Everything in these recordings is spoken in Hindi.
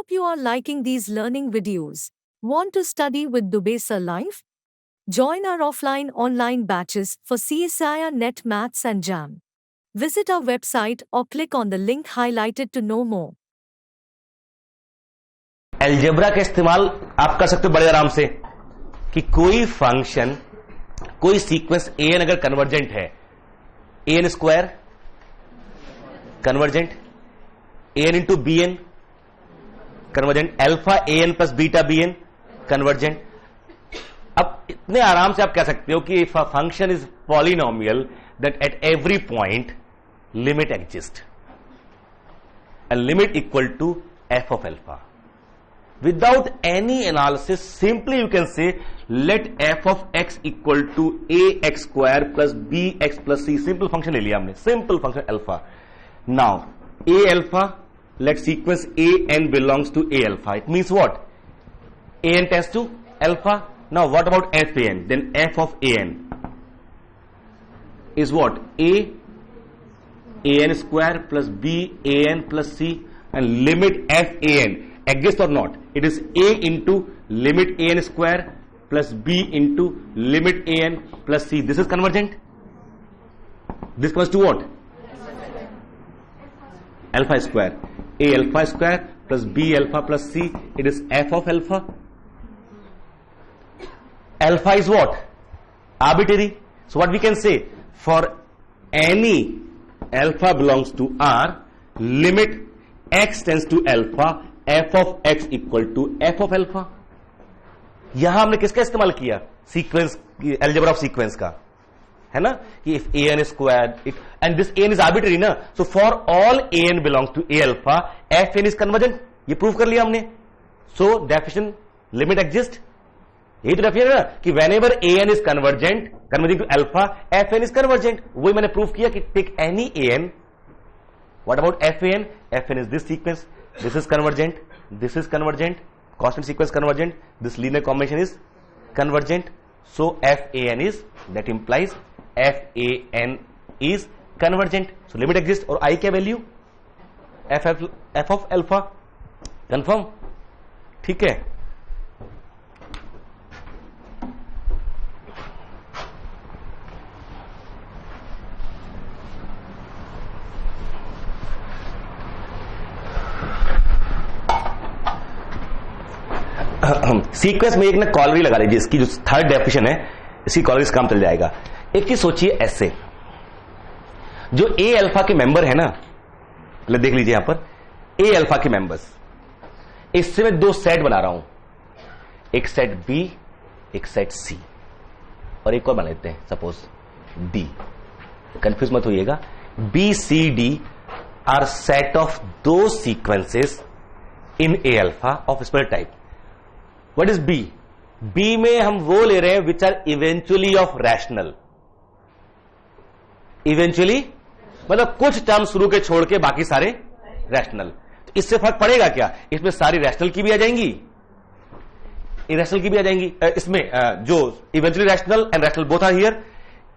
Hope you are liking these learning videos. Want to study with Dubey Sir live? Join our offline online batches for CSIR NET Maths and JAM. Visit our website or click on the link highlighted to know more. Algebra का इस्तेमाल आप कर सकते हो बड़े आराम से कि कोई फंक्शन, कोई सीक्वेंस an अगर कन्वर्जेंट है, an square convergent, an into bn convergent, alpha an plus beta bn convergent. अब इतने आराम से आप कह सकते हो कि if a function is polynomial that at every point limit exist and limit equal to f of alpha. Without any analysis, simply you can say let f of x equal to ax square plus bx plus c. Simple function ले लिया हमने, simple function alpha. Now a alpha, let sequence a n belongs to a alpha. It means what? A n tends to alpha. Now what about f a n? Then f of a n is what? A n square plus b a n plus c, and limit f a n exists or not? It is a into limit a n square plus b into limit a n plus c. This is convergent. This comes to what? Alpha square. A alpha square plus b alpha plus c. It is f of alpha. Alpha is what? Arbitrary. So what we can say? For any alpha belongs to R, limit x tends to alpha, f of x equal to f of alpha. यहां हमने किसका इस्तेमाल किया? सीक्वेंस, अलजेब्रा ऑफ सीक्वेंस का, है ना, कि if a n square and this a n is arbitrary ना, so for all a n belongs to a alpha f n is convergent. ये प्रूव कर लिया हमने. So definition limit exist. यही तो डेफिनेशन है ना कि whenever a n is convergent converging to alpha f n is convergent. वही मैंने प्रूव किया कि take any a n. What about f a n? f n is this sequence. This is convergent, this is convergent, constant sequence convergent, this linear combination is convergent. So FAN is, that implies FAN is convergent. So limit exists. और I क्या value? F of alpha. Confirm? ठीक है. सीक्वेंस में एक ना कॉलरी लगा लीजिए, इसकी जो थर्ड डेफिनेशन है इसकी कॉलरी से काम चल जाएगा. एक चीज सोचिए ऐसे, जो ए अल्फा के मेंबर है ना, देख लीजिए यहां पर ए अल्फा के मेंबर्स, इससे मैं दो सेट बना रहा हूं, एक सेट बी, एक सेट सी, और एक और बना लेते हैं सपोज डी. कंफ्यूज मत होइएगा. B C D are set of दो sequences in A alpha of special type. What is B? B में हम वो ले रहे हैं which are eventually of rational. Eventually मतलब कुछ टर्म शुरू के छोड़ के बाकी सारे रैशनल. तो इससे फर्क पड़ेगा क्या? इसमें सारी रैशनल की भी आ जाएंगी, इरेशनल की भी आ जाएंगी. इसमें जो eventually rational and rational both are here,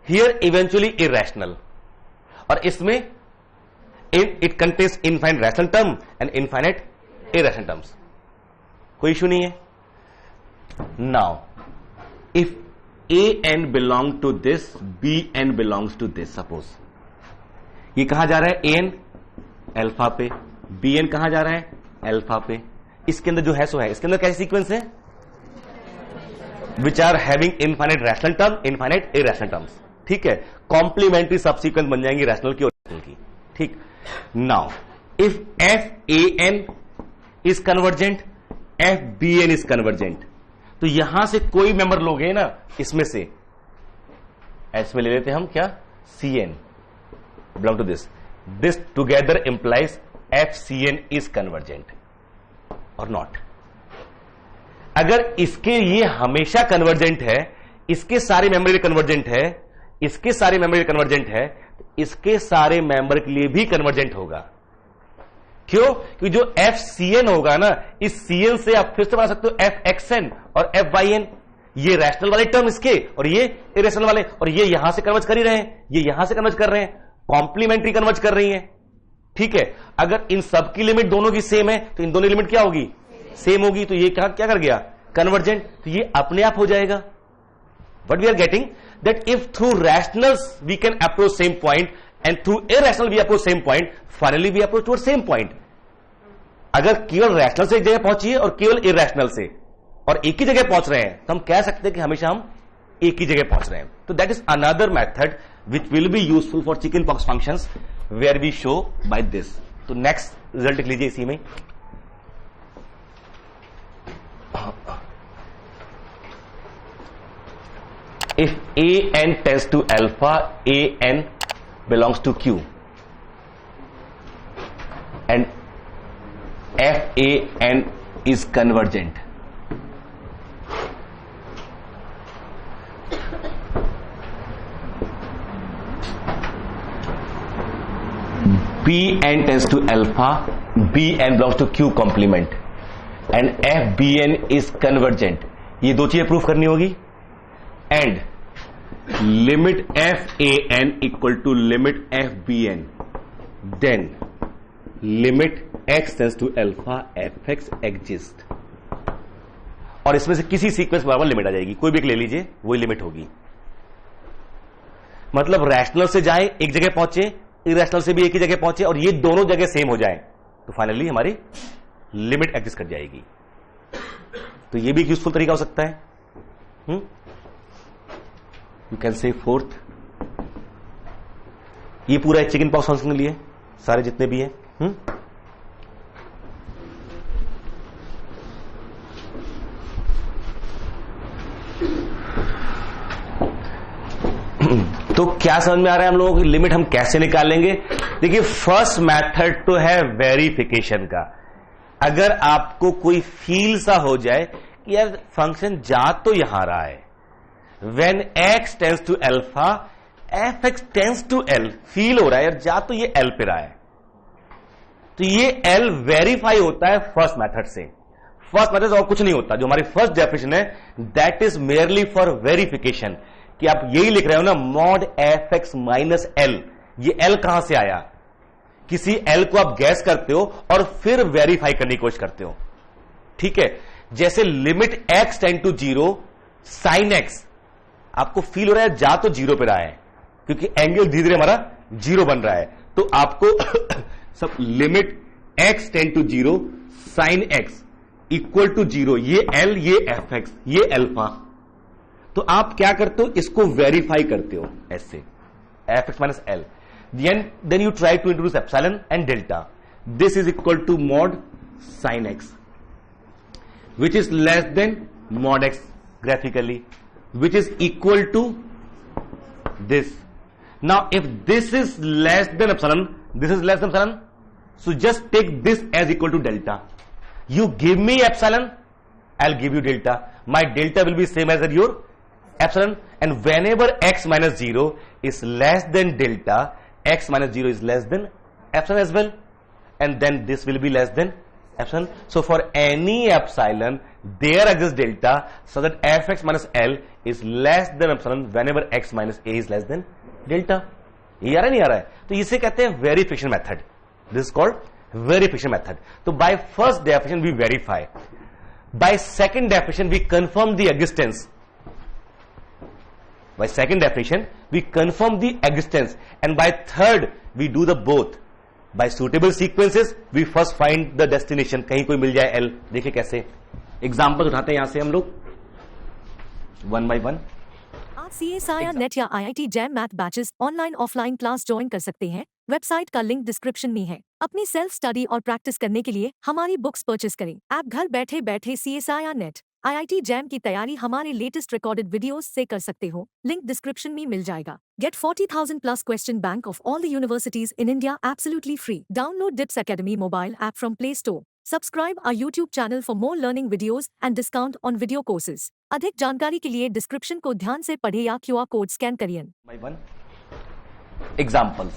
here eventually irrational, और इसमें it contains infinite rational term and infinite irrational terms. कोई इश्यू नहीं है. Now, if a n belong to this, b n belongs to this, suppose ये कहां जा रहा है? a n अल्फा पे, b n कहां जा रहा है? अल्फा पे. इसके अंदर जो है सो है. इसके अंदर कैसे सीक्वेंस है? Which are having infinite rational term, infinite irrational terms. ठीक है. कॉम्प्लीमेंट्री सब सीक्वेंस बन जाएंगी रैशनल की और इरेशनल की. ठीक. Now if f a n is convergent, f b n is convergent, तो यहां से कोई मेंबर लोगे ना, इसमें से इसमें ले लेते हैं हम क्या? Cn belong to this. This together implies FCn is convergent और नॉट. अगर इसके ये हमेशा कन्वर्जेंट है, इसके सारे मेंबर के कन्वर्जेंट है, इसके सारे मेंबर के कन्वर्जेंट है, इसके सारे मेंबर के लिए भी कन्वर्जेंट होगा. क्यों? क्योंकि जो FCn होगा ना, इस Cn से आप फिर से बना सकते हो FXn और FYn. ये रैशनल वाले टर्म इसके और ये इरेशनल वाले, और ये यहां से कन्वर्ज कर ही रहे हैं, ये यहां से कन्वर्ज कर रहे हैं, कॉम्प्लीमेंट्री कन्वर्ज कर रही है. ठीक है. अगर इन सब की लिमिट दोनों की सेम है तो इन दोनों की लिमिट क्या होगी? सेम होगी तो ये क्या कर गया, कन्वर्जेंट, तो ये अपने आप हो जाएगा. What we are getting that if through rationals we can approach same point and through irrational we approach same point, finally we approach towards same point. अगर केवल रैशनल से एक जगह पहुंचिए और केवल इरेशनल से और एक ही जगह पहुंच रहे हैं तो हम कह सकते हैं कि हमेशा हम एक ही जगह पहुंच रहे हैं. तो that is another method which will be useful for chicken pox functions where we show by this. तो नेक्स्ट रिजल्ट लिख लीजिए इसी में. If a(n) tends to alpha, a(n) belongs to Q, and f(a(n) is convergent. b(n) tends to alpha, b(n) belongs to Q complement, and f(b(n) is convergent. ये दो चीजें प्रूफ करनी होगी. And limit f(a(n) equal to limit f(b(n), then limit x tends to alpha fx exist. और इसमें से किसी सीक्वेंस बराबर लिमिट आ जाएगी, कोई भी एक ले लीजिए, वही लिमिट होगी. मतलब रैशनल से जाए एक जगह पहुंचे, इरेशनल से भी एक ही जगह पहुंचे और ये दोनों जगह सेम हो जाए तो फाइनली हमारी लिमिट एग्जिस्ट कर जाएगी. तो ये भी एक यूजफुल तरीका हो सकता है. You can say fourth. ये पूरा चिकन पॉक्स फंक्शन के लिए सारे जितने भी हैं. तो क्या समझ में आ रहा है हम लोगों की लिमिट हम कैसे निकालेंगे. देखिए फर्स्ट मेथड तो है वेरिफिकेशन का. अगर आपको कोई फील सा हो जाए कि यार फंक्शन जा तो यहां रहा है, when x tends to alpha fx tends to L, feel हो रहा है यार जा तो ये L पे रहा है, तो ये L वेरीफाई होता है फर्स्ट मेथड से. फर्स्ट मेथड और कुछ नहीं होता. जो हमारी फर्स्ट डेफिनेशन है that is merely for verification, कि आप यही लिख रहे हो ना mod fx माइनस L. ये L कहां से आया, किसी L को आप गैस करते हो और फिर वेरीफाई करने की कोशिश करते हो. ठीक है, जैसे limit x tend to 0 sine x, आपको फील हो रहा है जा तो 0 पे रहा है क्योंकि एंगल धीरे धीरे हमारा 0 बन रहा है, तो आपको सब limit x tend to 0 sine x equal to 0, ये L ये fx ये अल्फा. तो आप क्या करते हो, इसको वेरीफाई करते हो ऐसे fx minus L. then you try to introduce epsilon and delta. This is equal to mod sin x, which is less than mod x graphically, which is equal to this. Now if this is less than epsilon, this is less than epsilon, so just take this as equal to delta. You give me epsilon, I'll give you delta. My delta will be same as your epsilon, and whenever x minus 0 is less than delta, x minus 0 is less than epsilon as well, and then this will be less than epsilon. So for any epsilon there exists delta, so that fx minus L is less than epsilon whenever x minus a is less than delta. ये आ रहा नहीं आ रहा है, तो इसे कहते हैं verification method. This is called verification method. तो by first definition we verify, by second definition we confirm the existence. By second definition, we confirm the existence, and by third, we do the both. By suitable sequences, we first find the destination. कहीं कोई मिल जाए L. देखिए कैसे. एग्जाम्पल उठाते हैं यहां से हम लोग 1 by 1. आप CSIR नेट या IIT jam math batches online offline class join कर सकते हैं. वेबसाइट का लिंक डिस्क्रिप्शन में है. अपनी सेल्फ स्टडी और प्रैक्टिस करने के लिए हमारी बुक्स परचेस करें. आप घर बैठे बैठे CSIR नेट IIT जैम की तैयारी हमारे लेटेस्ट रिकॉर्डेड वीडियोस से कर सकते हो. लिंक डिस्क्रिप्शन में मिल जाएगा. Get 40,000 plus question bank of all the universities in India absolutely free. Download Dips Academy mobile app from Play Store. Subscribe our YouTube channel for more learning videos and discount on video courses. अधिक जानकारी के लिए डिस्क्रिप्शन को ध्यान से पढ़े या QR कोड स्कैन करिए. By 1 examples.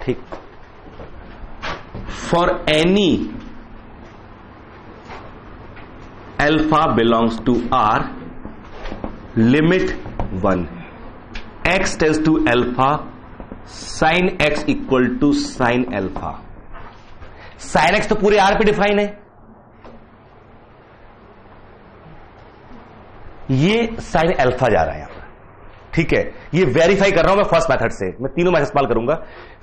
ठीक. For any alpha belongs to R, limit 1, x tends to alpha, sin x equal to sin alpha. Sine x तो पूरे आर पे डिफाइन है, ये साइन अल्फा जा रहा है यहां पर, ठीक है। ये वेरीफाई कर रहा हूं मैं फर्स्ट मेथड से, मैं तीनों मेथड इस्तेमाल करूंगा।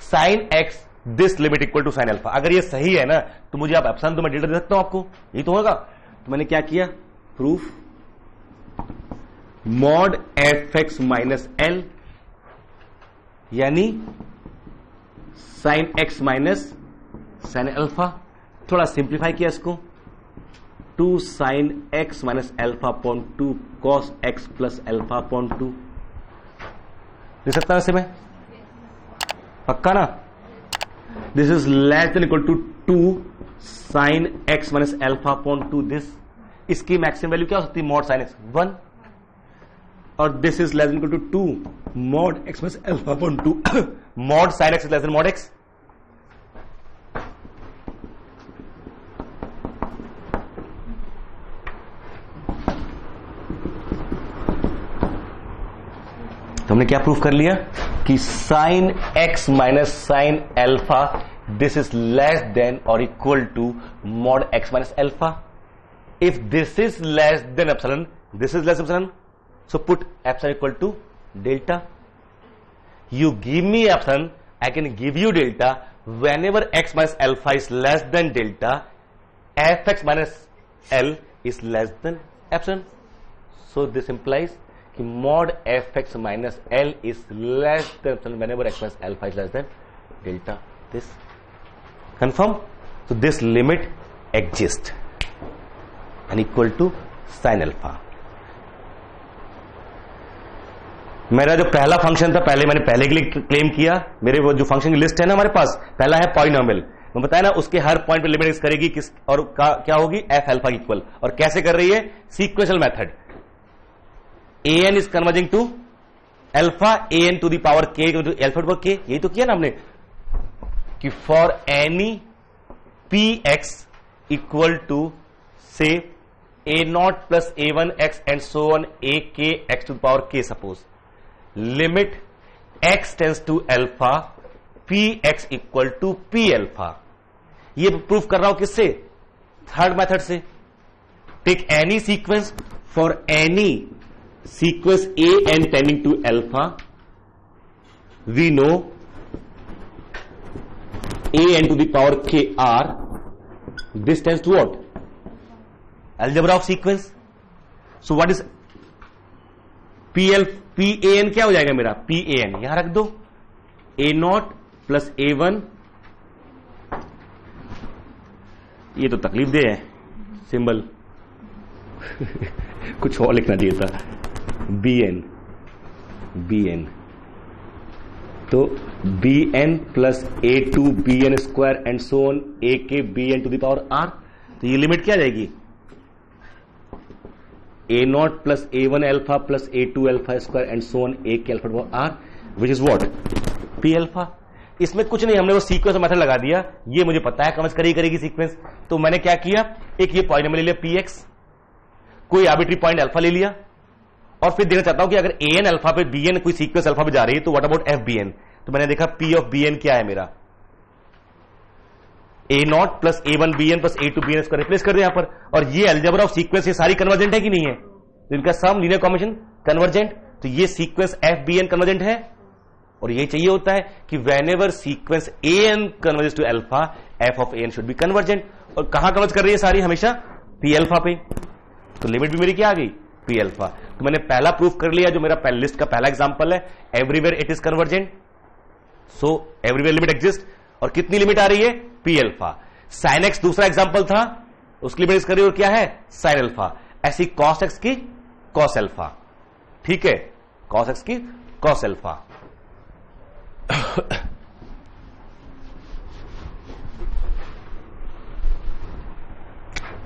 Sine x this limit equal to sine alpha, अगर ये सही है ना तो मुझे आप एप्सिलॉन तो मैं डेल्टा दे सकता हूं आपको, ये तो होगा। तो मैंने क्या किया, proof mod F x minus L यानी sine X minus sine alpha, थोड़ा सिंप्लीफाई किया इसको, 2 sine X minus alpha upon 2 cos X plus alpha upon 2, लिख सकता हूं इसे मैं, पक्का ना। This is less than equal to 2 sine X minus alpha upon 2 this, इसकी मैक्सिमम वैल्यू क्या हो सकती है, मॉड साइन एक्स 1, और this is less than equal to 2 mod X minus alpha upon 2 mod sine X is less than mod X. तो हमने क्या प्रूफ कर लिया कि sine X minus sine alpha this is less than और equal to mod X minus alpha. If this is less than epsilon, this is less epsilon, so put epsilon equal to delta. You give me epsilon, I can give you delta. Whenever x minus alpha is less than delta, fx minus L is less than epsilon. So this implies कि mod fx minus L is less than epsilon whenever x minus alpha is less than delta. This confirm? So this limit exists and equal to sin alpha. मेरा जो पहला फंक्शन था, मैंने पहले के लिए क्लेम किया, मेरे वो जो फंक्शन की लिस्ट है ना हमारे पास, पहला है पॉलिनोमियल, मैं बताया ना उसके हर पॉइंट पे लिमिट करेगी किस और क्या होगी, एफ अल्फा इक्वल, और कैसे कर रही है, sequential method, A N is converging to alpha A N to the power K alpha to K, यही तो किया ना हमने कि for any P X equal to say A naught plus A one X and so on A K X to the power K, suppose limit x tends to alpha P X equal to P alpha. ये प्रूफ कर रहा हूं किससे, थर्ड मेथड से। Take any sequence for any sequence A N tending to alpha, we know A N to the power K R, this tends to what, algebra of sequence. So what is P A N, क्या हो जाएगा मेरा, पी ए एन यहां रख दो, ए नॉट प्लस ए वन, ये तो तकलीफ दे है सिंबल कुछ और लिखना चाहिए था, बी एन, तो B N plus A two B N square and so on A K B N to the power R. तो ये लिमिट क्या जाएगी, A naught plus A one alpha plus A two alpha square and so on A K alpha to R, which is what, P alpha. इसमें कुछ नहीं, हमने वो सीक्वेंस मेथड लगा दिया, ये मुझे पता है कमेंस करेगी सीक्वेंस। तो मैंने क्या किया, एक ये पॉइंट ले लिया पी एक्स, कोई आर्बिट्री पॉइंट अल्फा ले लिया, और फिर देखना चाहता हूं कि अगर ए एन अल्फा पे बी एन कोई सीक्वेंस अल्फा पे जा रही है तो what about f B N. तो मैंने देखा पी ऑफ बी एन क्या है मेरा, A naught plus A one B N plus A two B N इसका रिप्लेस कर दे यहां पर, और ये अलजेब्रा ऑफ सीक्वेंस, ये सारी कन्वर्जेंट है कि नहीं है, तो इनका सम लीनियर कॉम्बिनेशन कन्वर्जेंट, तो ये sequence f B n convergent है। और ये चाहिए होता है कि whenever sequence A n converges to alpha, f of a n should be convergent. और कहां कन्वर्ज कर रही है सारी, हमेशा पी अल्फा पे, तो लिमिट भी मेरी क्या आ गई, पी अल्फा। तो मैंने पहला प्रूफ कर लिया, जो मेरा लिस्ट का पहला एग्जांपल है, everywhere it is convergent, so everywhere limit exist, और कितनी लिमिट आ रही है, पी अल्फा। साइन एक्स दूसरा एग्जांपल था, उसकी लिमिट इस कर रही है, और क्या है, साइन अल्फा। ऐसी कॉस एक्स की कॉस अल्फा, ठीक है, कॉस एक्स की कॉस अल्फा।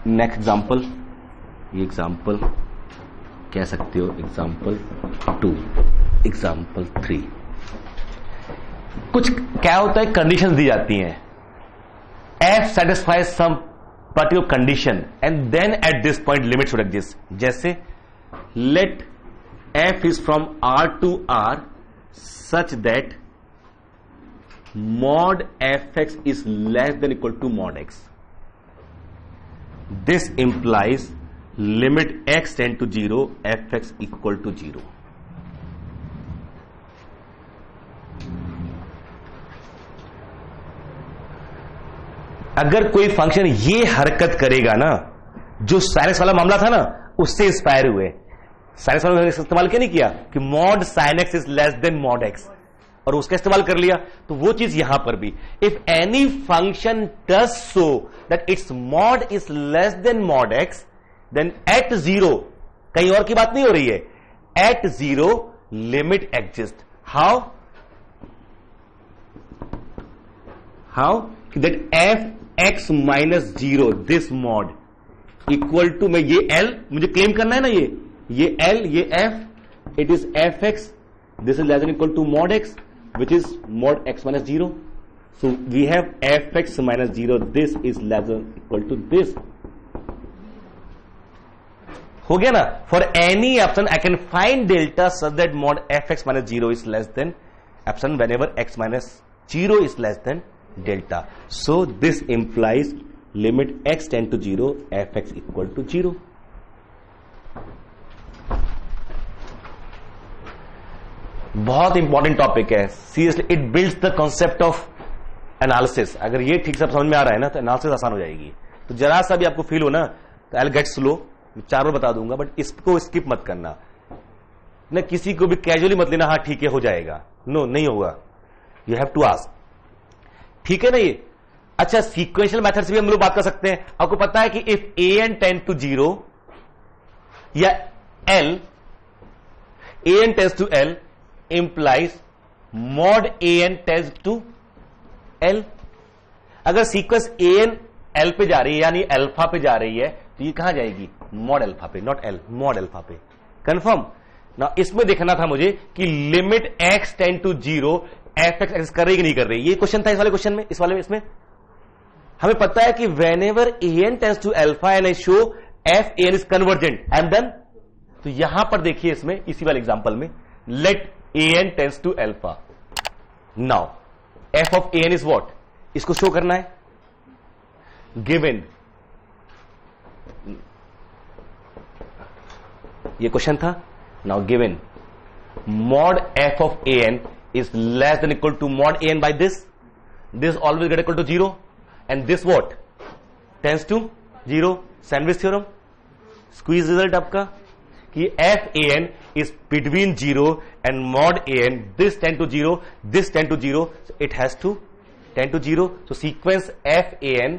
नेक्स्ट एग्जांपल, ये एग्जांपल कह सकते हो एग्जांपल 2, एग्जांपल 3। कुछ क्या होता है, कंडीशंस दी जाती हैं, F satisfies some particular condition and then at this point limit should exist. जैसे let F is from R to R such that mod fx is less than equal to mod x. This implies limit x tend to 0 fx equal to 0. अगर कोई फंक्शन ये हरकत करेगा ना, जो sin x वाला मामला था ना, उससे इंस्पायर हुए. sin x वाला इस्तेमाल क्यों नहीं किया कि mod sin x is less than mod x, और उसका इस्तेमाल कर लिया, तो वो चीज यहां पर भी. If any function does so that it's mod is less than mod x, then at 0, कहीं और की बात नहीं हो रही है, at 0 limit exist. How that f x minus 0 this mod equal to, मैं ये L मुझे क्लेम करना है ना, ये L, ये F, it is f x, this is less than equal to mod x, which is mod x minus 0. So we have fx minus 0, this is less than equal to this. हो गया ना? For any epsilon I can find delta such that mod fx minus 0 is less than epsilon whenever x minus 0 is less than delta. So this implies limit x tend to 0 fx equal to 0. बहुत इंपॉर्टेंट टॉपिक है, seriously. It builds the concept of analysis. अगर ये ठीक से समझ में आ रहा है ना, तो एनालिसिस आसान हो जाएगी. तो जरा सा भी आपको फील हो ना, तो आई विल गेट स्लो. चारों बता दूंगा, बट इसको स्किप मत करना ना, किसी को भी कैजुअली मत लेना, हाँ ठीक है हो जाएगा. नो, नहीं होगा. You have to ask. ठीक है ना ये? अच्छा, सीक्वेंशियल मेथड से भी हम लोग बात कर सकते हैं. आपको पता है कि if a n tend to 0 या l, a n tends to l implies mod an tends to l. अगर सीक्वेंस an l पे जा रही है, यानी अल्फा पे जा रही है, तो ये कहां जाएगी? mod अल्फा पे, नॉट l, mod अल्फा पे. कंफर्म ना? इसमें देखना था मुझे कि limit x tend to 0 f x exist कर रही कि नहीं कर रही. ये क्वेश्चन था इस वाले क्वेश्चन में. इस वाले में इसमें हमें पता है कि whenever an tends to alpha and I show f N is convergent, I am done. तो यहां पर देखिए, इसमें इसी वाले एग्जांपल में, let an tends to alpha. Now f of an is what? इसको शो करना है. Given, ये क्वेश्चन था. Now given mod f of an is less than equal to mod an by this always get equal to 0, and this what? Tends to 0. Sandwich theorem. Squeeze result आपका कि f a n is between 0 and mod an, this tend to 0, this tend to 0, so it has to tend to 0. So sequence FAN,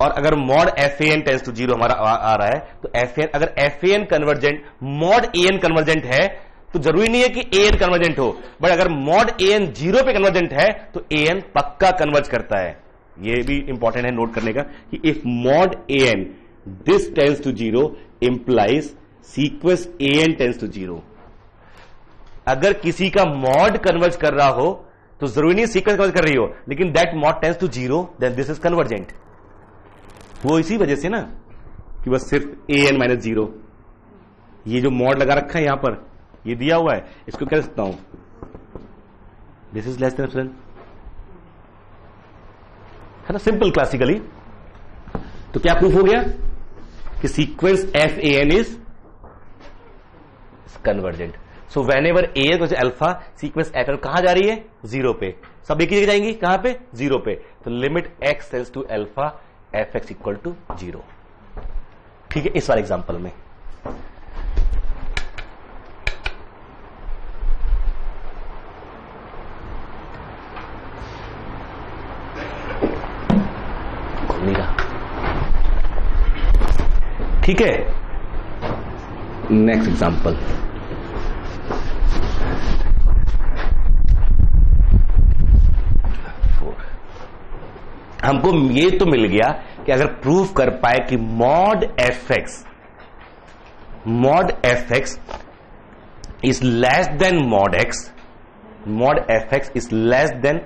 और अगर mod FAN tends to 0 हमारा आ रहा है, तो FAN, अगर FAN convergent mod AN convergent है, तो जरूरी नहीं है कि AN कन्वर्जेंट हो, बट अगर mod AN 0 पे कन्वर्जेंट है, तो AN पक्का कन्वर्ज करता है. ये भी इंपॉर्टेंट है नोट करने का कि if mod AN this tends to 0 implies sequence an tends to 0. अगर किसी का mod कन्वर्ज कर रहा हो, तो जरूरी नहीं सीक्वेंस कन्वर्ज कर रही हो, लेकिन that mod tends to 0, then this is convergent. वो इसी वजह से ना कि बस सिर्फ an माइनस 0, ये जो mod लगा रखा है यहां पर, ये दिया हुआ है, इसको क्या सकता हूं, this is less than epsilon, है ना, सिंपल क्लासिकली. तो क्या प्रूफ हो गया कि sequence f a N is convergent. So whenever a n alpha, sequence f n कहां जा रही है? 0 पे. सब एक ही जगह जाएंगी, कहां पे? 0 पे. तो limit x tends to alpha f x equal to 0. ठीक है, इस वाले एग्जांपल में ठीक है. नेक्स्ट एग्जांपल, हमको ये तो मिल गया कि अगर प्रूफ कर पाए कि mod fx is less than mod x, mod fx is less than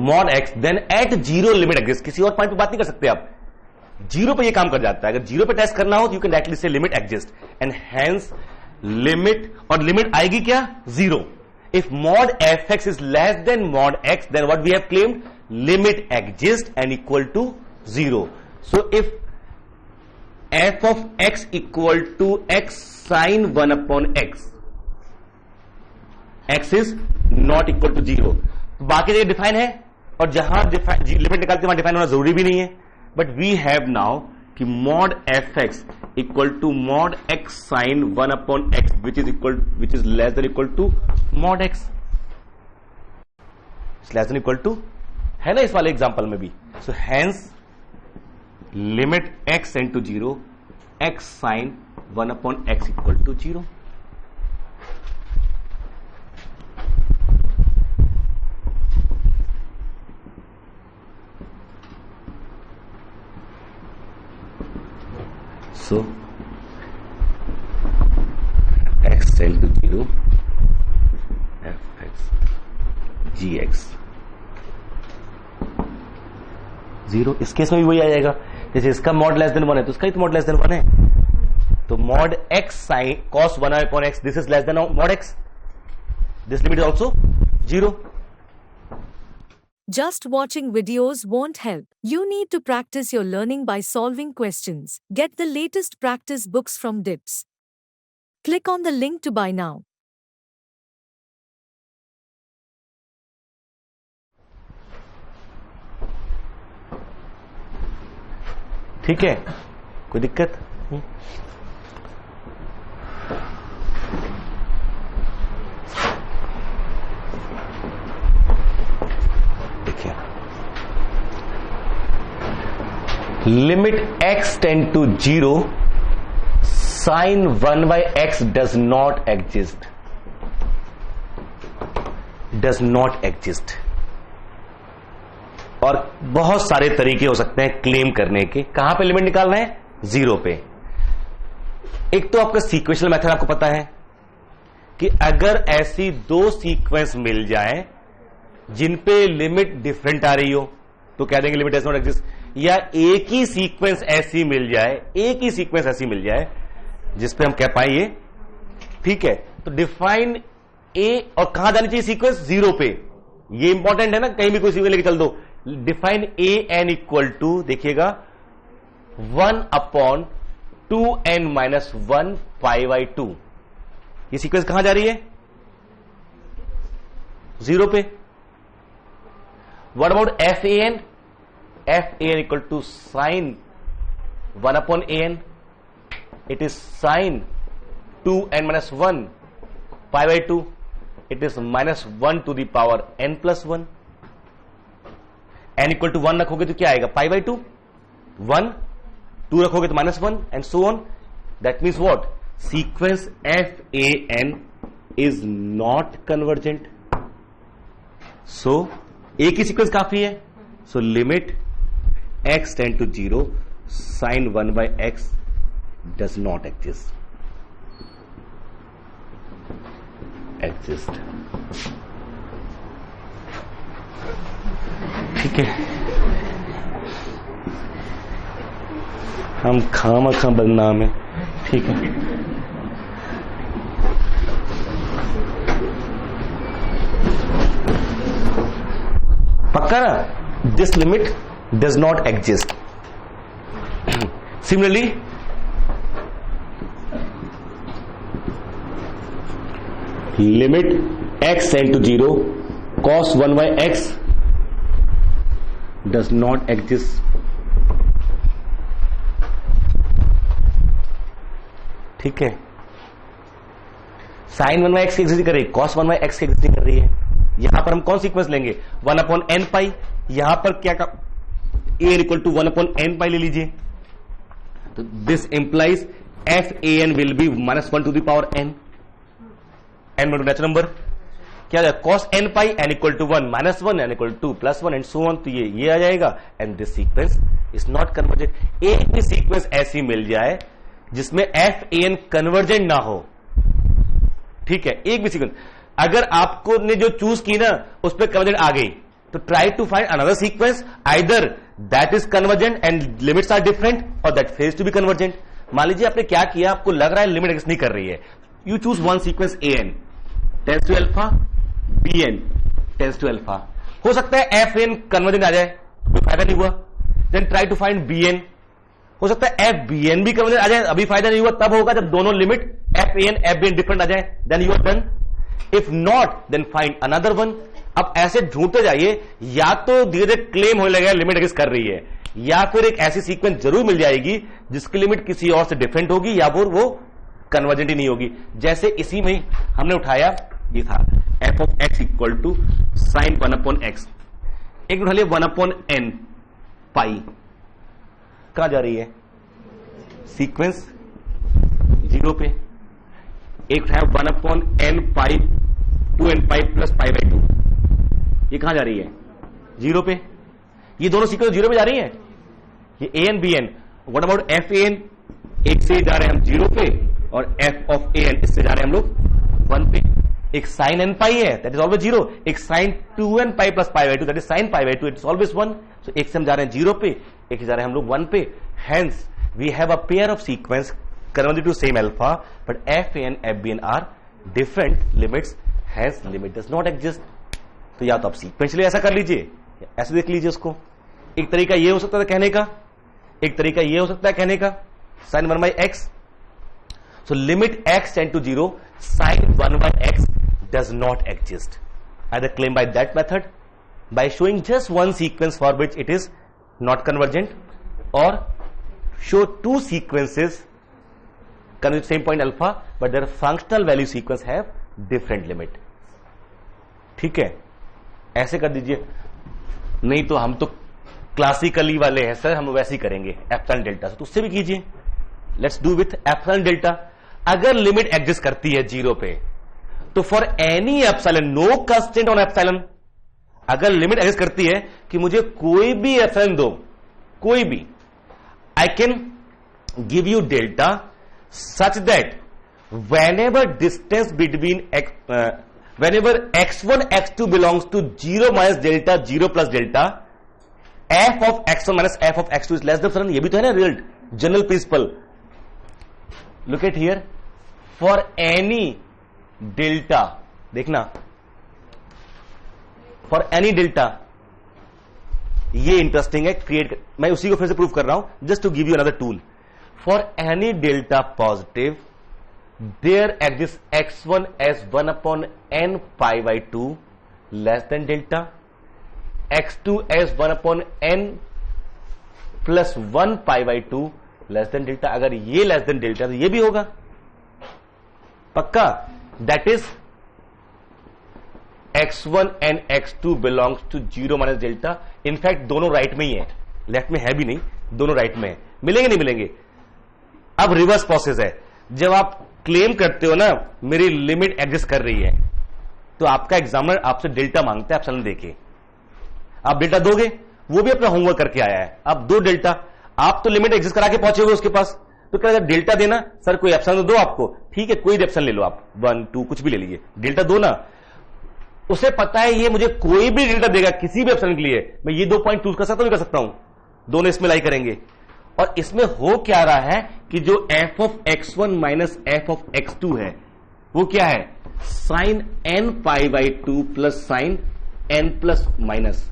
mod x, then at 0 limit exists. किसी और पॉइंट पे बात नहीं कर सकते आप, 0 पे ये काम कर जाता है. अगर 0 पे टेस्ट करना हो तो यू कैन डायरेक्टली से limit exist, and hence limit, और लिमिट आएगी क्या? 0. if mod fx is less than mod x, then what we have claimed? Limit exists and equal to 0. So if f of x equal to x sin 1 upon x, x is not equal to 0. बाकी जगह डिफाइन है, और जहां लिमिट निकालते वहां डिफाइन होना जरूरी भी नहीं है, बट वी हैव नाउ कि mod fx equal to mod x sin 1 upon x, which is less than equal to mod x, less than equal to, है ना इस वाले एग्जांपल में भी. So hence limit x tend to 0, x sin 1 upon x equal to 0. So x tend to 0, fx gx 0. इस केस में भी वही आ जाएगा, जैसे इसका मॉड लेस देन 1 है तो इसका भी तो मॉड लेस देन 1 है, तो mod x sin cos 1 upon x, this is less than mod x, this limit is also 0. Just watching videos won't help. You need to practice your learning by solving questions. Get the latest practice books from DIPS. Click on the link to buy now. ठीक है, कोई दिक्कत? Limit x tend to 0, sin 1 by x does not exist. Does not exist. और बहुत सारे तरीके हो सकते हैं क्लेम करने के. कहां पे लिमिट निकालना है? 0 पे. एक तो आपका सीक्वेंशियल मेथड आपको पता है कि अगर ऐसी दो सीक्वेंस मिल जाए जिन पे लिमिट डिफरेंट आ रही हो तो कह देंगे लिमिट डज नॉट एग्जिस्ट. या एक ही सीक्वेंस ऐसी मिल जाए, जिसपे हम कह पाए ये ठीक है, तो डिफाइन ए, और कहां जानी चाहिए सीक्वेंस? 0 पे. ये इंपॉर्टेंट है ना, कहीं भी कोई सीक्वेंस लेके चल दो. Define a n equal to, देखिएगा 1 upon 2n minus 1 pi by 2. ये सीक्वेंस कहां जा रही है? 0 पे. What about f a n? f a n equal to sin 1 upon a n. It is sin 2n minus 1 pi by 2. It is minus 1 to the power n plus 1. n equal to 1 रखोगे तो क्या आएगा? pi by 2. 1, 2 रखोगे तो minus 1 and so on. That means what? Sequence f a n is not convergent. So एक ही सीक्वेंस काफी है. So limit x tend to 0, sin 1 by x does not exist. ठीक है, हम खामखा बदनाम है. ठीक है, पक्का ना? This limit does not exist. Similarly, limit x tend to 0, cos 1 by x does not exist. ठीक है, sin 1 by x की एग्जिस्ट कर रही है, cos 1 by x की एग्जिस्ट कर रही है. यहां पर हम कौन सीक्वेंस लेंगे? 1 अपॉन n पाई. यहां पर क्या का a equal to 1 upon n pi ले लीजिए, तो this implies f a n will be minus 1 to the power n. n मतलब नेचुरल नंबर. क्या जाएगा? cos n pi n equal to 1 minus 1 n equal to plus 1 and so on. तो ये आ जाएगा and this sequence is not convergent. एक भी सीक्वेंस ऐसी मिल जाए जिसमें f a n कन्वर्जेंट ना हो. ठीक है, एक भी सीक्वेंस अगर आपको ने जो चूज की ना उस पर कन्वर्जेंट आ गई, तो try to find another sequence either that is convergent and limits are different और that fails to be convergent. मान लीजिए आपने क्या किया, आपको लग रहा है लिमिट एग्जिस्ट नहीं कर रही है. You choose one sequence an tends to alpha bn tends to alpha. हो सकता है fn कन्वर्जेंट आ जाए, कोई फायदा नहीं हुआ, then try to find bn। हो सकता है fbn भी कन्वर्जेंट आ जाए, अभी फायदा नहीं हुआ, तब होगा जब दोनों लिमिट fan fbn डिफरेंट आ जाए, then you are done. If not then find another one. अब ऐसे ढूंढते जाइए, या तो धीरे धीरे क्लेम होने लगेगा लिमिट एग्जिस्ट कर रही है, या फिर एक ऐसी सीक्वेंस जरूर मिल जाएगी जिसकी लिमिट किसी और से डिफरेंट होगी या फिर वो कन्वर्जेंट ही नहीं होगी। जैसे इसी में हमने उठाया, ये था f of x equal to sine 1/x, एक उठा लिया 1/n पाई, कहां जा रही है सीक्वेंस 0 पे। एक उठाया 1/n पाई 2n पाई प्लस पाई/2, ये कहां जा रही है 0 पे। ये दोनों सीक्वेंस 0 पे जा रही है, ये an bn। What about fan, एक से जा रहे हैं हम 0 पे, और f ऑफ an इससे जा रहे हैं हम लोग 1 पे। एक साइन n पाई है, दैट इज ऑलवेज 0, एक साइन 2n पाई प्लस पाई/2, दैट इज साइन पाई/2, इट इज ऑलवेज 1। सो एक से हम जा रहे हैं 0 पे, एक से जा रहे हैं हम लोग 1 पे। Hence we have a pair of sequence convergent to same alpha, but fan fbn are different limits, hence limit does not exist. तो या तो आप सीक्वेंशियली ऐसा कर लीजिए, ऐसे देख लीजिए उसको। एक तरीका ये हो सकता है कहने का, एक तरीका ये हो सकता है कहने का sin 1/x। So limit x tend to 0, sin 1/x does not exist. Either claim by that method, by showing just one sequence for which it is not convergent, or show two sequences converge same point alpha, but their functional value sequence have different limit. ठीक है, ऐसे कर दीजिए। नहीं तो हम तो क्लासिकली वाले हैं सर, हम वैसे ही करेंगे एप्सिलॉन डेल्टा से, तो उससे भी कीजिए। Let's do with epsilon delta. अगर लिमिट एग्जिस्ट करती है 0 पे, तो for any epsilon, no constant on epsilon, अगर लिमिट एग्जिस्ट करती है कि मुझे कोई भी एप्सिलॉन दो, कोई भी, I can give you delta such that whenever distance between whenever x1 x2 belongs to 0 minus delta 0 plus delta, f of x1 minus f of x2 is less than epsilon। ये भी तो है ना result, general principle. Look at here, for any delta, देखना फॉर एनी डेल्टा, ये इंटरेस्टिंग है, क्रिएट, मैं उसी को फिर से प्रूव कर रहा हूं just to give you another tool. For any delta positive, there exists x1 as 1/n pi/2 less than delta, x2 as 1/n plus 1 pi/2 less than delta। अगर ये less than delta तो ये भी होगा पक्का। that is x1 and x2 belongs to 0 minus delta। In fact दोनों राइट में ही है, लेफ्ट में है भी नहीं, दोनों राइट में है। मिलेंगे नहीं मिलेंगे। अब रिवर्स प्रोसेस है, जब आप क्लेम करते हो ना मेरी लिमिट एग्जिस्ट कर रही है, तो आपका एग्जामिनर आपसे डेल्टा मांगता है एप्सिलॉन देके, आप डेल्टा दोगे, वो भी अपना होमवर्क करके आया है, आप दो डेल्टा, आप तो लिमिट एग्जिस्ट करा के पहुंचे हो उसके पास, तो कह रहा डेल्टा देना सर, कोई एप्सिलॉन दो आपको, ठीक है कोई एप्सिलॉन ले लो आप, 1 2 कुछ भी ले लीजिए, डेल्टा दो ना। उसे पता है ये मुझे कोई भी डेल्टा देगा किसी भी एप्सिलॉन के लिए, मैं ये 2 पॉइंट चूज कर सकता हूं, कर सकता हूं, दोनों इसमें लाई करेंगे। और इसमें हो क्या रहा है कि जो f of x1 minus f of x2 है वो क्या है, sine n pi/2 plus sine n plus minus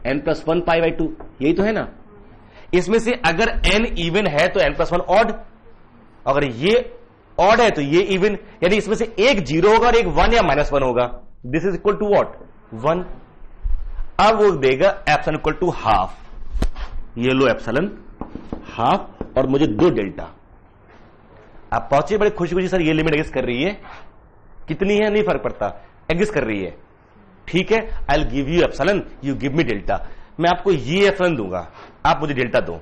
n plus 1 pi/2, यही तो है ना। इसमें से अगर n इवन है तो n प्लस 1 ऑड, अगर ये ऑड है तो ये इवन, यानी इसमें से एक 0 होगा और एक 1 या -1 होगा। This is equal to what, 1। अब वो देगा एप्सिलॉन इक्वल टू हाफ, ये लो एप्सिलॉन हाफ, और मुझे 2 डेल्टा। आप पहुंचे बड़े खुशी खुशी, सर ये लिमिट एग्जिस्ट कर रही है, कितनी है नहीं फर्क पड़ता, एग्जिस्ट कर रही है, ठीक है, I will give you epsilon, you give me delta. मैं आपको ये एप्सिलॉन दूंगा, आप मुझे डेल्टा दो।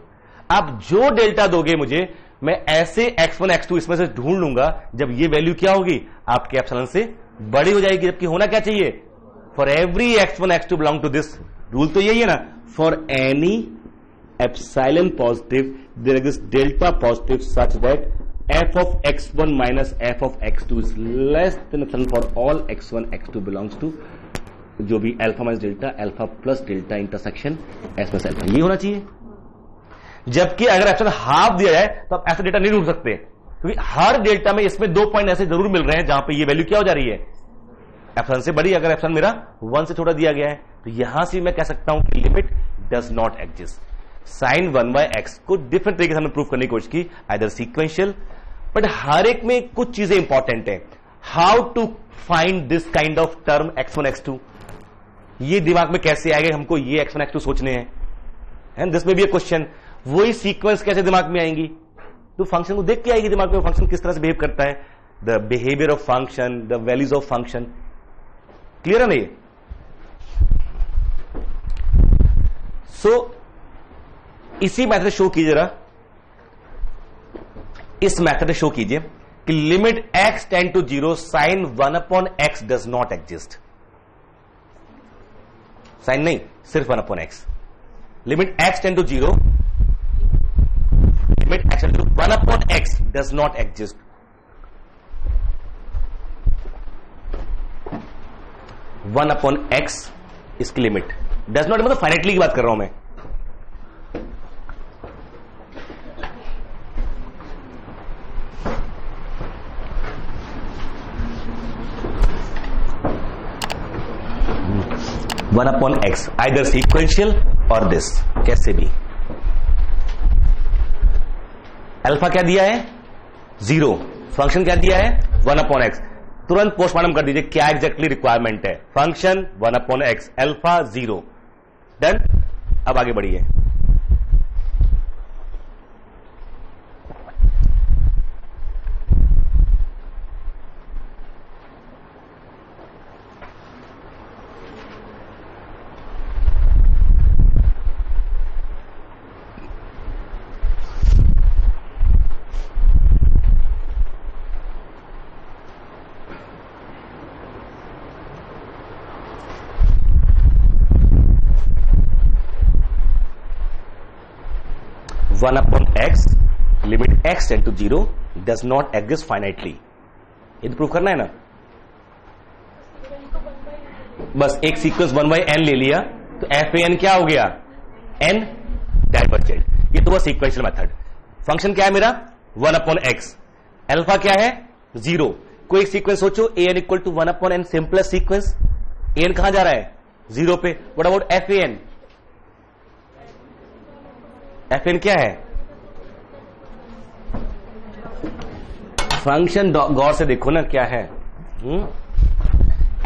आप जो डेल्टा दोगे मुझे, मैं ऐसे x1 x2 इसमें से ढूंढ लूंगा, जब ये वैल्यू क्या होगी आपके एप्सिलॉन से बड़ी हो जाएगी, जबकि होना क्या चाहिए, for every x1 x2 belong to this, rule तो यही है ना, for any epsilon positive there exists delta positive such that f of x1 minus f of x2 is less than epsilon for all x1 x2 belongs to जो भी alpha minus delta, alpha plus delta intersection S plus alpha, ये होना चाहिए। जबकि अगर एप्सिलॉन हाफ दिया जाए तो आप ऐसा डेल्टा नहीं ढूंढ सकते, क्योंकि हर डेल्टा में इसमें 2 पॉइंट ऐसे जरूर मिल रहे हैं जहां पे ये वैल्यू क्या हो जा रही है, एप्सिलॉन से बड़ी, अगर एप्सिलॉन मेरा 1 से छोटा दिया गया है तो यहां से मैं कह सकता हूं कि लिमिट डज नॉट एग्जिस्ट। साइन 1/x को डिफरेंट तरीके से हमने प्रूव करने की कोशिश की, आइदर सीक्वेंशियल, बट हर एक में कुछ चीजें इंपॉर्टेंट है। How to find this kind of term x1 x2, ये दिमाग में कैसे आएगा, हमको ये x1 x2 सोचने हैं, एंड दिस में भी क्वेश्चन, वही सीक्वेंस कैसे दिमाग में आएंगी, तो फंक्शन को देख के आएगी दिमाग में, फंक्शन किस तरह से बिहेव करता है, the behaviour of function, the values of function. Clear है ना ये? सो इसी मेथड शो कीजिए जरा, इस मेथड शो कीजिए कि limit x tend to 0 sine 1/x does not exist. Sine नहीं, सिर्फ 1/x। Limit x tend to 0, limit x tend to 1/x does not exist. 1/x इसकी लिमिट डज नॉट, मतलब फाइनाइटली की बात कर रहा हूं मैं। One upon x, either sequential और दिस, कैसे भी। अल्फा क्या दिया है? 0। फंक्शन क्या दिया है? 1/x। तुरंत पोस्टमार्टम कर दीजिए क्या एग्जैक्टली रिक्वायरमेंट है। Function 1/x, alpha 0, done. अब आगे बढ़िए। One upon x, limit x tend to 0 does not exist finitely. ये तो प्रूव करना है ना। बस एक सीक्वेंस 1/n ले लिया तो f(n) क्या हो गया? n divergent. ये तो वो सीक्वेंशियल मेथड। फंक्शन क्या है मेरा? 1/x। अल्फा क्या है? 0। कोई एक सीक्वेंस सोचो, an equal to 1/n, simplest sequence. an कहां जा रहा है? 0 पे। What about f(n)? f(n) क्या है? फंक्शन गौर से देखो ना क्या है।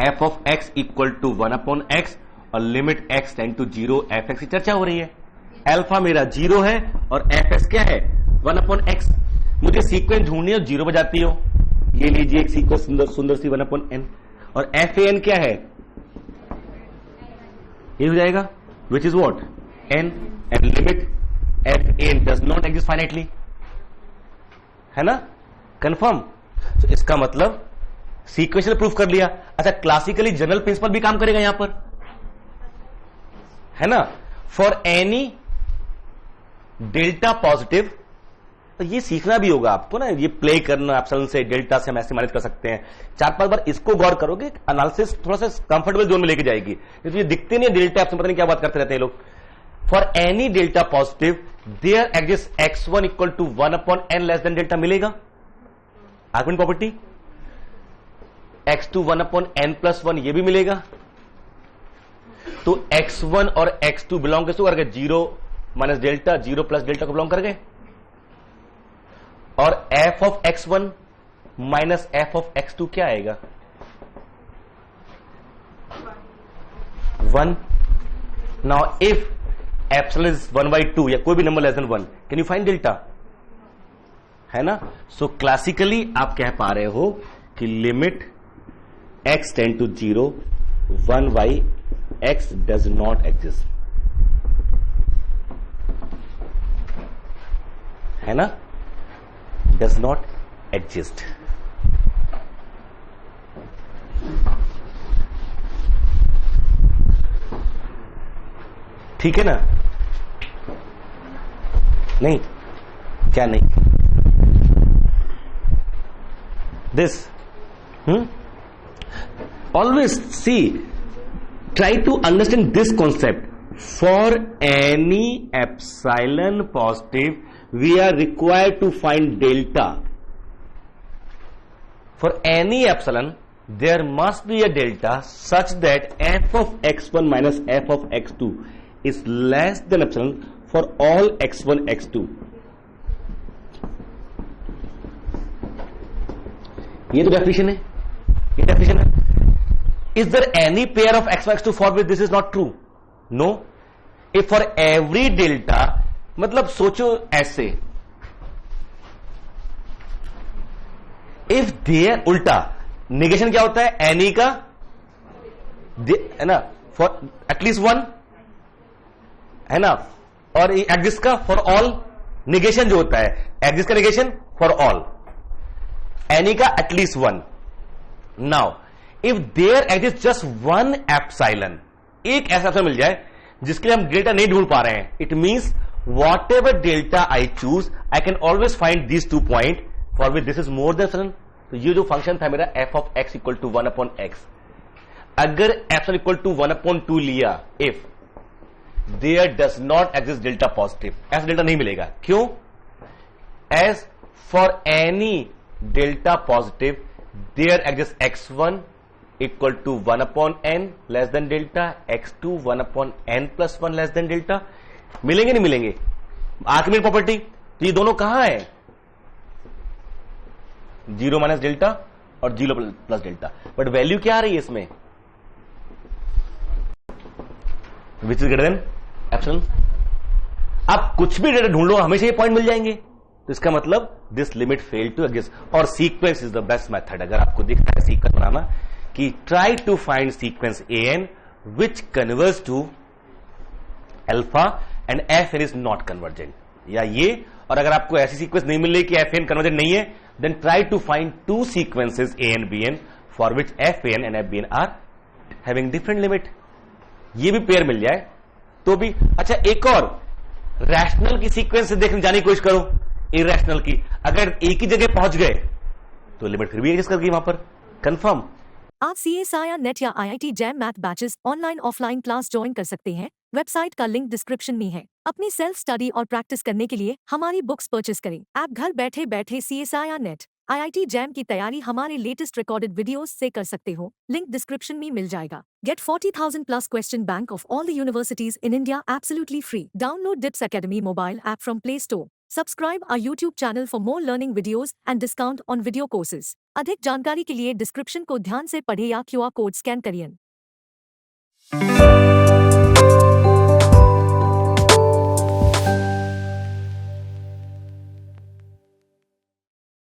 f of x equal to 1/x और limit x tend to 0 fx की चर्चा हो रही है। अल्फा मेरा 0 है और fs क्या है? 1/x। मुझे सीक्वेंस ढूंढनी है, 0 बजाती हो, ये लीजिए एक सीक्वेंस सुंदर सी 1/n। और f(n) क्या है? ये हो जाएगा, विच is what? n, and limit f(n) does not exist finitely, है ना? कंफर्म। तो इसका मतलब सीक्वेंशियल प्रूफ कर लिया। अच्छा, क्लासिकली जनरल प्रिंसिपल भी काम करेगा यहां पर, है ना? फॉर एनी डेल्टा पॉजिटिव, तो ये सीखना भी होगा आपको ना, ये प्ले करना एप्सिलॉन से डेल्टा से हम ऐसे मैनेज कर सकते हैं। 4-5 बार इसको गौर करोगे, एनालिसिस थोड़ा सा कंफर्टेबल जोन में लेके जाएगी। तो ये दिखते नहीं है डेल्टा, आपसे पता नहीं क्या बात करते रहते हैं लोग। For any delta positive there exist x1 equal to 1/n less than delta, मिलेगा आर्गुमेंट प्रॉपर्टी। x2 1/n+1, ये भी मिलेगा। तो x1 और x2 बिलोंग किसको कर गए? 0 माइनस डेल्टा, 0 प्लस डेल्टा को बिलोंग कर गए। और f of x1 minus f of x2 क्या आएगा? 1। नाउ इफ एप्सिलॉन इज 1/2 या कोई भी number less than 1, can you find delta, है ना? सो क्लासिकली आप कह पा रहे हो कि limit x tend to 0 1/x does not exist, है ना? Does not exist. ठीक है ना? नहीं, क्या नहीं? This, always see, try to understand this concept. For any epsilon positive, we are required to find delta. For any epsilon, there must be a delta such that f of x1 minus f of x2 is less than epsilon for all x1 x2. ये तो डेफिनेशन है, ये डेफिनेशन है. Is there any pair of x1 x2 for which this is not true? No. If for every delta, मतलब सोचो ऐसे, if there उल्टा नेगेशन क्या होता है, एनी का है ना, फॉर एटलीस्ट वन है ना, और एग्जिस्ट का फॉर ऑल. नेगेशन जो होता है, एग्जिस्ट का नेगेशन फॉर ऑल, एनी का at least one. Now if there exist just one epsilon, एक ऐसा एप्सिलॉन मिल जाए जिसके लिए हम डेल्टा नहीं ढूंढ पा रहे हैं, it means whatever delta I choose I can always find these 2 point for which this is more than epsilon. तो ये जो फंक्शन था मेरा F of x equal to 1 upon X, अगर एप्सिलॉन इक्वल टू 1 अपॉन 2 लिया, if there does not exist delta positive, ऐसा डेल्टा नहीं मिलेगा. क्यों? As for any delta positive there exist x1 equal to 1 upon n less than delta, x2 1 upon n plus 1 less than delta. मिलेंगे नहीं मिलेंगे? Archimedes property. तो ये दोनों कहां है? 0 माइनस डेल्टा और 0 प्लस डेल्टा. बट वैल्यू क्या आ रही है इसमें? Which is greater than epsilon. आप कुछ भी डेटा ढूंढ लो, हमेशा ये पॉइंट मिल जाएंगे. तो इसका मतलब this limit fail to exist. और sequence is the best method. अगर आपको दिखता है सीक्वेंस बनाना, कि try to find sequence an which converge to alpha and F N is not convergent, या ये. और अगर आपको ऐसी सीक्वेंस नहीं मिल रही कि एफ एन कन्वर्जेंट नहीं है, then try to find 2 sequences A and B N for which F N and F B N are having different limit. ये भी पेयर मिल जाए तो भी अच्छा. एक और रैशनल की सीक्वेंस से देखने जाने की कोशिश करो, इरेशनल की. अगर एक ही जगह पहुंच गए तो लिमिट फिर भी एग्जिस्ट कर गई वहां पर, कंफर्म. आप CSIR नेट या IIT jam math batches online offline class join कर सकते हैं. वेबसाइट का लिंक डिस्क्रिप्शन में है. अपनी सेल्फ स्टडी और प्रैक्टिस करने के लिए हमारी बुक्स परचेस करें. आप घर बैठे बैठे CSIR नेट IIT जैम की तैयारी हमारे लेटेस्ट रिकॉर्डेड वीडियोस से कर सकते हो. लिंक डिस्क्रिप्शन में मिल जाएगा. Get 40,000 plus question bank of all the universities in India absolutely free. Download DIPS Academy mobile app from Play Store. Subscribe our YouTube channel for more learning videos and discount on video courses. अधिक जानकारी के लिए डिस्क्रिप्शन को ध्यान से पढ़ें या QR कोड स्कैन करिए.